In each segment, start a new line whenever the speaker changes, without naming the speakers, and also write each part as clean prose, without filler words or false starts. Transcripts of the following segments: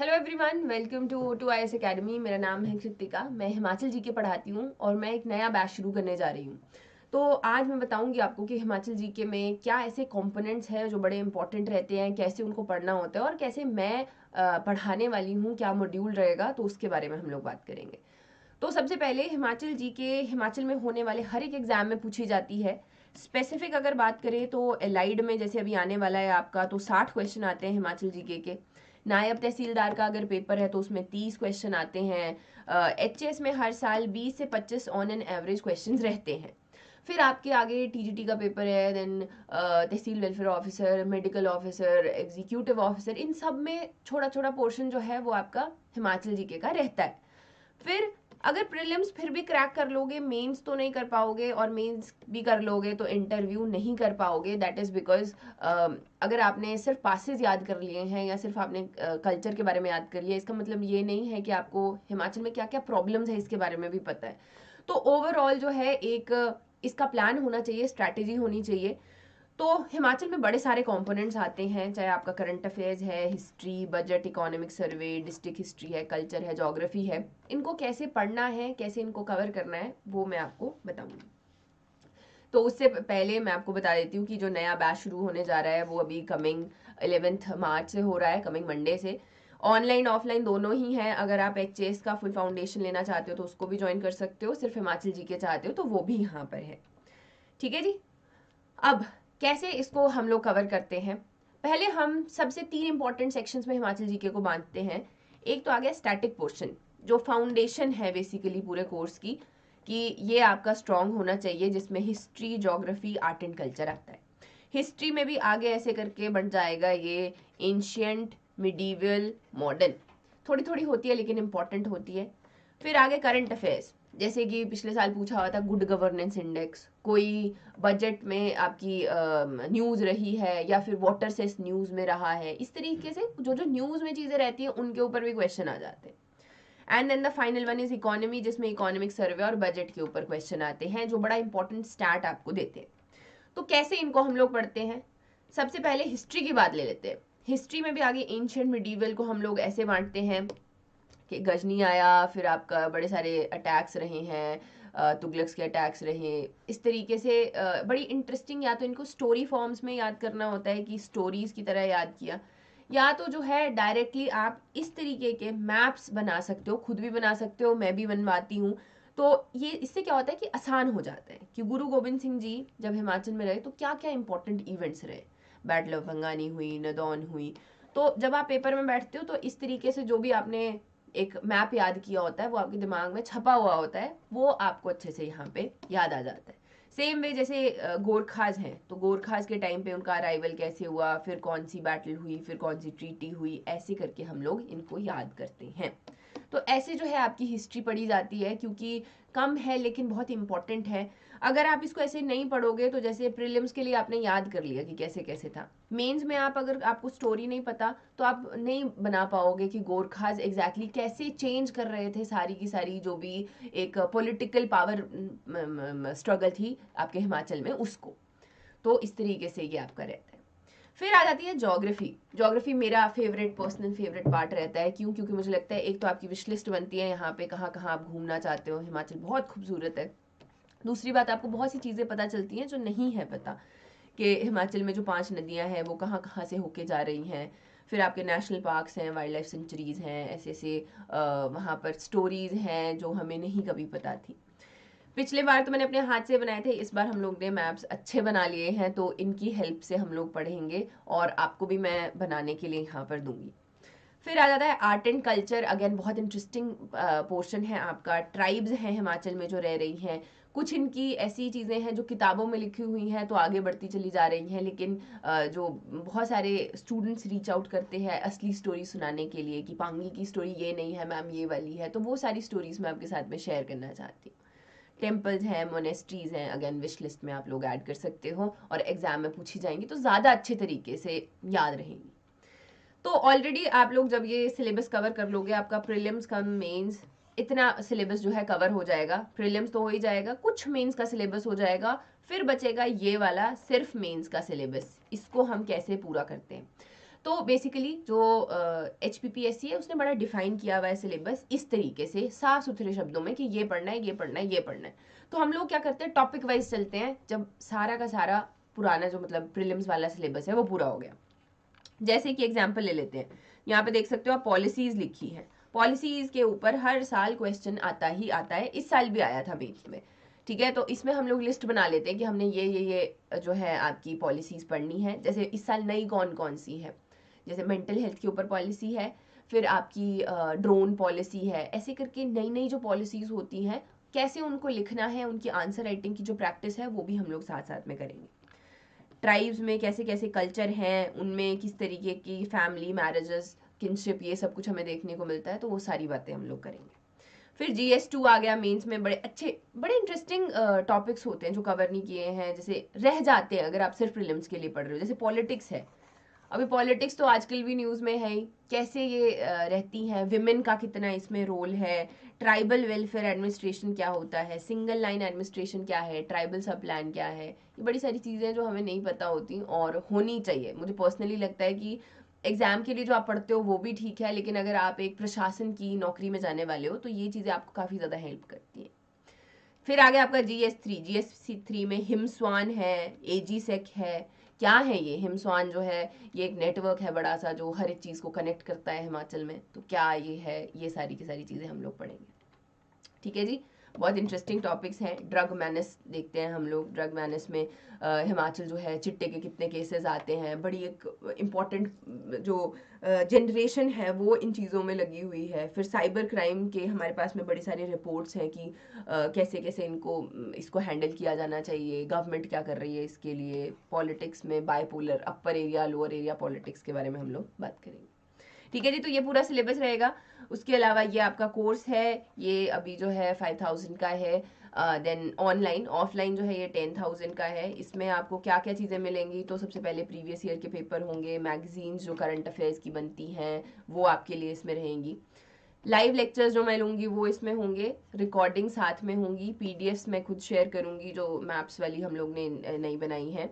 Hello everyone, welcome to IAS academy. मेरा नाम है कृतिका। मैं हिमाचल जी के पढ़ाती हूँ और मैं एक नया बैच शुरू करने जा रही हूँ। तो आज मैं बताऊंगी आपको कि हिमाचल जी के में क्या ऐसे कंपोनेंट्स हैं जो बड़े इंपॉर्टेंट रहते हैं, कैसे उनको पढ़ना होता है और कैसे मैं पढ़ाने वाली हूँ, क्या मॉड्यूल रहेगा, तो उसके बारे में हम लोग बात करेंगे। तो सबसे पहले हिमाचल जी के हिमाचल में होने वाले हर एक एग्जाम में पूछी जाती है। स्पेसिफिक अगर बात करें तो एलाइड में जैसे अभी आने वाला है आपका, तो 60 क्वेश्चन आते हैं हिमाचल जीके के। नायब तहसीलदार का अगर पेपर है तो उसमें 30 क्वेश्चन आते हैं। एचएस में हर साल 20 से 25 ऑन एन एवरेज क्वेश्चंस रहते हैं। फिर आपके आगे टीजीटी का पेपर है, देन तहसील welfare officer, medical officer, executive officer, इन सब में छोटा छोटा पोर्शन जो है वो आपका हिमाचल जीके का रहता है। फिर अगर प्रीलिम्स फिर भी क्रैक कर लोगे, मेंस तो नहीं कर पाओगे, और मेंस भी कर लोगे तो इंटरव्यू नहीं कर पाओगे। दैट इज बिकॉज अगर आपने सिर्फ पासेस याद कर लिए हैं या सिर्फ आपने कल्चर के बारे में याद कर लिया, इसका मतलब ये नहीं है कि आपको हिमाचल में क्या क्या प्रॉब्लम्स है इसके बारे में भी पता है। तो ओवरऑल जो है एक इसका प्लान होना चाहिए, स्ट्रैटेजी होनी चाहिए। तो हिमाचल में बड़े सारे कंपोनेंट्स आते हैं, चाहे आपका करंट अफेयर्स है, history, budget, economic survey, district history है, कल्चर है, ज्योग्राफी है। इनको कैसे पढ़ना है, कैसे इनको कवर करना है, वो मैं आपको बताऊंगी। तो उससे पहले मैं आपको बता देती हूँ कि जो नया बैच शुरू होने जा रहा है वो अभी कमिंग 11 मार्च से हो रहा है, कमिंग मंडे से। ऑनलाइन ऑफलाइन दोनों ही हैं। अगर आप एचएस का फुल फाउंडेशन लेना चाहते हो तो उसको भी ज्वाइन कर सकते हो, सिर्फ हिमाचल जी के चाहते हो तो वो भी यहाँ पर है। ठीक है जी। अब कैसे इसको हम लोग कवर करते हैं, पहले हम सबसे 3 इंपॉर्टेंट सेक्शंस में हिमाचल जीके को बांटते हैं। एक तो आ गया स्टैटिक पोर्शन, जो फाउंडेशन है बेसिकली पूरे कोर्स की, कि ये आपका स्ट्रांग होना चाहिए, जिसमें history, geography, art and culture आता है। हिस्ट्री में भी आगे ऐसे करके बन जाएगा ये एंशियंट, मिडीवल, मॉडर्न, थोड़ी थोड़ी होती है लेकिन इंपॉर्टेंट होती है। फिर आगे करंट अफेयर्स, जैसे कि पिछले साल पूछा हुआ था गुड गवर्नेंस इंडेक्स, कोई बजट में आपकी न्यूज़ रही है या फिर वाटर सेस न्यूज़ में रहा है, इस तरीके से जो जो न्यूज़ में चीज़ें रहती हैं उनके ऊपर भी क्वेश्चन आ जाते हैं। And then the final one is economy, जिसमें इकोनॉमिक सर्वे और बजट के ऊपर क्वेश्चन आते हैं, जो बड़ा इंपॉर्टेंट स्टैट आपको देते हैं। तो कैसे इनको हम लोग पढ़ते हैं, सबसे पहले हिस्ट्री की बात ले लेते हैं। हिस्ट्री में भी आगे एंशियंट, मिडीवल को हम लोग ऐसे बांटते हैं कि गजनी आया, फिर आपका बड़े सारे अटैक्स रहे हैं, तुगलक्स के अटैक्स रहे, इस तरीके से बड़ी इंटरेस्टिंग, या तो इनको स्टोरी फॉर्म्स में याद करना होता है कि स्टोरीज की तरह याद किया, या तो जो है डायरेक्टली आप इस तरीके के मैप्स बना सकते हो, खुद भी बना सकते हो, मैं भी बनवाती हूँ। तो ये इससे क्या होता है कि आसान हो जाता है कि गुरु गोविंद सिंह जी जब हिमाचल में रहे तो क्या क्या इंपॉर्टेंट इवेंट्स रहे, बैटल ऑफ भंगानी हुई, नदौन हुई। तो जब आप पेपर में बैठते हो तो इस तरीके से जो भी आपने एक मैप याद किया होता है वो आपके दिमाग में छपा हुआ होता है, वो आपको अच्छे से यहाँ पे याद आ जाता है। सेम वे जैसे गोरखाज हैं, तो गोरखाज के टाइम पे उनका अराइवल कैसे हुआ, फिर कौन सी बैटल हुई, फिर कौन सी ट्रीटी हुई, ऐसे करके हम लोग इनको याद करते हैं। तो ऐसे जो है आपकी हिस्ट्री पढ़ी जाती है, क्योंकि कम है लेकिन बहुत इंपॉर्टेंट है। अगर आप इसको ऐसे नहीं पढ़ोगे तो जैसे प्रीलिम्स के लिए आपने याद कर लिया कि कैसे कैसे था, मेंस में आप अगर आपको स्टोरी नहीं पता तो आप नहीं बना पाओगे कि गोरखाज एग्जैक्टली कैसे चेंज कर रहे थे सारी की सारी जो भी एक पॉलिटिकल पावर स्ट्रगल थी आपके हिमाचल में उसको। तो इस तरीके से ये आपका रहता है। फिर आ जाती है ज्योग्राफी। ज्योग्राफी मेरा फेवरेट, पर्सनल फेवरेट पार्ट रहता है। क्यों? क्योंकि मुझे लगता है एक तो आपकी विश लिस्ट बनती है यहाँ पे, कहाँ कहाँ आप घूमना चाहते हो, हिमाचल बहुत खूबसूरत है। दूसरी बात, आपको बहुत सी चीज़ें पता चलती हैं जो नहीं है पता, कि हिमाचल में जो 5 नदियां हैं वो कहाँ कहाँ से होके जा रही हैं। फिर आपके नेशनल पार्क्स हैं, वाइल्ड लाइफ सेंचुरीज हैं, ऐसे ऐसे वहाँ पर स्टोरीज हैं जो हमें नहीं कभी पता थी। पिछले बार तो मैंने अपने हाथ से बनाए थे, इस बार हम लोग ने मैप्स अच्छे बना लिए हैं, तो इनकी हेल्प से हम लोग पढ़ेंगे और आपको भी मैं बनाने के लिए यहाँ पर दूंगी। फिर आ जाता है आर्ट एंड कल्चर। अगेन बहुत इंटरेस्टिंग पोर्शन है आपका। ट्राइब्स हैं हिमाचल में जो रह रही हैं, कुछ इनकी ऐसी चीज़ें हैं जो किताबों में लिखी हुई हैं तो आगे बढ़ती चली जा रही हैं, लेकिन जो बहुत सारे स्टूडेंट्स रीच आउट करते हैं असली स्टोरी सुनाने के लिए कि पांगी की स्टोरी ये नहीं है मैम, ये वाली है, तो वो सारी स्टोरीज मैं आपके साथ में शेयर करना चाहती हूँ। टेम्पल्स हैं, मोनेस्ट्रीज हैं, अगेन विश लिस्ट में आप लोग ऐड कर सकते हो, और एग्जाम में पूछी जाएंगी तो ज़्यादा अच्छे तरीके से याद रहेंगी। तो ऑलरेडी आप लोग जब ये सिलेबस कवर कर लोगे, आपका प्रीलिम्स कम मेंस इतना सिलेबस जो है कवर हो जाएगा। प्रीलिम्स तो हो ही जाएगा, कुछ मेंस का सिलेबस हो जाएगा, फिर बचेगा ये वाला सिर्फ मेंस का सिलेबस। इसको हम कैसे पूरा करते हैं, तो बेसिकली जो HPPSC है उसने बड़ा डिफाइन किया हुआ है सिलेबस इस तरीके से साफ सुथरे शब्दों में कि ये पढ़ना है, ये पढ़ना है, ये पढ़ना है। तो हम लोग क्या करते हैं, टॉपिक वाइज चलते हैं, जब सारा का सारा पुराना जो मतलब प्रीलिम्स वाला सिलेबस है वो पूरा हो गया। जैसे कि एग्जाम्पल ले लेते हैं, यहाँ पे देख सकते हो आप पॉलिसीज लिखी है, पॉलिसीज के ऊपर हर साल क्वेश्चन आता ही आता है, इस साल भी आया था बीच में, ठीक है। तो इसमें हम लोग लिस्ट बना लेते हैं कि हमने ये जो है आपकी पॉलिसीज पढ़नी है। जैसे इस साल नई कौन कौन सी है, जैसे मेंटल हेल्थ के ऊपर पॉलिसी है, फिर आपकी ड्रोन पॉलिसी है, ऐसे करके नई नई जो पॉलिसीज होती हैं कैसे उनको लिखना है, उनकी आंसर राइटिंग की जो प्रैक्टिस है वो भी हम लोग साथ साथ में करेंगे। ट्राइब्स में कैसे कैसे कल्चर हैं, उनमें किस तरीके की फैमिली मैरिजेस, किनशिप, ये सब कुछ हमें देखने को मिलता है, तो वो सारी बातें हम लोग करेंगे। फिर GS2 आ गया मेंस में, बड़े अच्छे बड़े इंटरेस्टिंग टॉपिक्स होते हैं जो कवर नहीं किए हैं, जैसे रह जाते हैं अगर आप सिर्फ प्रीलिम्स के लिए पढ़ रहे हो। जैसे पॉलिटिक्स है, अभी पॉलिटिक्स तो आजकल भी न्यूज़ में है ही, कैसे ये रहती हैं, विमेन का कितना इसमें रोल है, ट्राइबल वेलफेयर एडमिनिस्ट्रेशन क्या होता है, सिंगल लाइन एडमिनिस्ट्रेशन क्या है, ट्राइबल सब प्लान क्या है, ये बड़ी सारी चीज़ें जो हमें नहीं पता होती और होनी चाहिए। मुझे पर्सनली लगता है कि एग्जाम के लिए जो आप पढ़ते हो वो भी ठीक है, लेकिन अगर आप एक प्रशासन की नौकरी में जाने वाले हो तो ये चीज़ें आपको काफ़ी ज़्यादा हेल्प करती हैं। फिर आगे आपका GS3 में हिमस्वान है, AGSEC है। क्या है ये हिमस्वान जो है, ये एक नेटवर्क है बड़ा सा जो हर एक चीज़ को कनेक्ट करता है हिमाचल में, तो क्या ये है, ये सारी की सारी चीज़ें हम लोग पढ़ेंगे, ठीक है जी। बहुत इंटरेस्टिंग टॉपिक्स हैं। ड्रग मैनेस देखते हैं हम लोग, ड्रग मैनेस में हिमाचल जो है चिट्टे के कितने केसेस आते हैं, बड़ी एक इम्पॉर्टेंट जो जनरेशन है वो इन चीज़ों में लगी हुई है। फिर साइबर क्राइम के हमारे पास में बड़ी सारी रिपोर्ट्स हैं कि कैसे कैसे इसको हैंडल किया जाना चाहिए, गवर्नमेंट क्या कर रही है इसके लिए। पॉलिटिक्स में bipolar, upper area lower area politics के बारे में हम लोग बात करेंगे, ठीक है जी। तो ये पूरा सिलेबस रहेगा। उसके अलावा ये आपका कोर्स है, ये अभी जो है 5000 का है। देन ऑनलाइन, ऑफलाइन जो है ये 10,000 का है। इसमें आपको क्या क्या चीज़ें मिलेंगी, तो सबसे पहले प्रीवियस ईयर के पेपर होंगे, मैगजीन्स जो करंट अफेयर्स की बनती हैं वो आपके लिए इसमें रहेंगी, लाइव लेक्चर्स जो मैं लूँगी वो इसमें होंगे, रिकॉर्डिंग साथ में होंगी, PDFs मैं खुद शेयर करूँगी जो मैप्स वाली हम लोग ने नई बनाई है।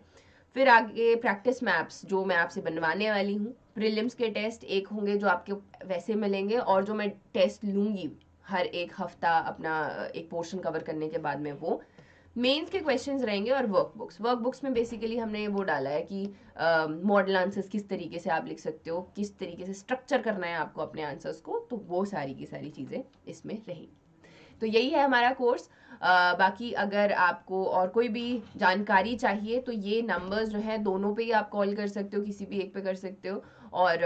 फिर आगे प्रैक्टिस मैप्स जो मैं आपसे बनवाने वाली हूँ। प्रीलिम्स के टेस्ट एक होंगे जो आपके वैसे मिलेंगे, और जो मैं टेस्ट लूँगी हर एक हफ्ता अपना एक पोर्शन कवर करने के बाद में, वो मेंस के क्वेश्चंस रहेंगे। और वर्कबुक्स में बेसिकली हमने वो डाला है कि मॉडल आंसर्स किस तरीके से आप लिख सकते हो, किस तरीके से स्ट्रक्चर करना है आपको अपने आंसर्स को, तो वो सारी की सारी चीज़ें इसमें रहेंगी। तो यही है हमारा कोर्स। बाकी अगर आपको और कोई भी जानकारी चाहिए तो ये नंबर्स जो है दोनों पे ही आप कॉल कर सकते हो, किसी भी एक पे कर सकते हो। और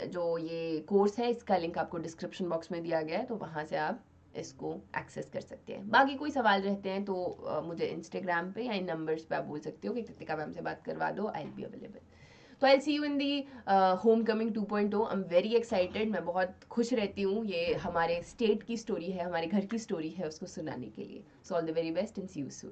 जो ये कोर्स है इसका लिंक आपको डिस्क्रिप्शन बॉक्स में दिया गया है, तो वहाँ से आप इसको एक्सेस कर सकते हैं। बाकी कोई सवाल रहते हैं तो मुझे इंस्टाग्राम पे या इन नंबर्स पे आप बोल सकते हो कि कृतिका मैम से बात करवा दो, आई विल बी अवेलेबल। तो I see you in the home coming 2.0। I am very excited, मैं बहुत खुश रहती हूँ, ये हमारे स्टेट की स्टोरी है, हमारे घर की स्टोरी है, उसको सुनाने के लिए। So all the very best and see you soon.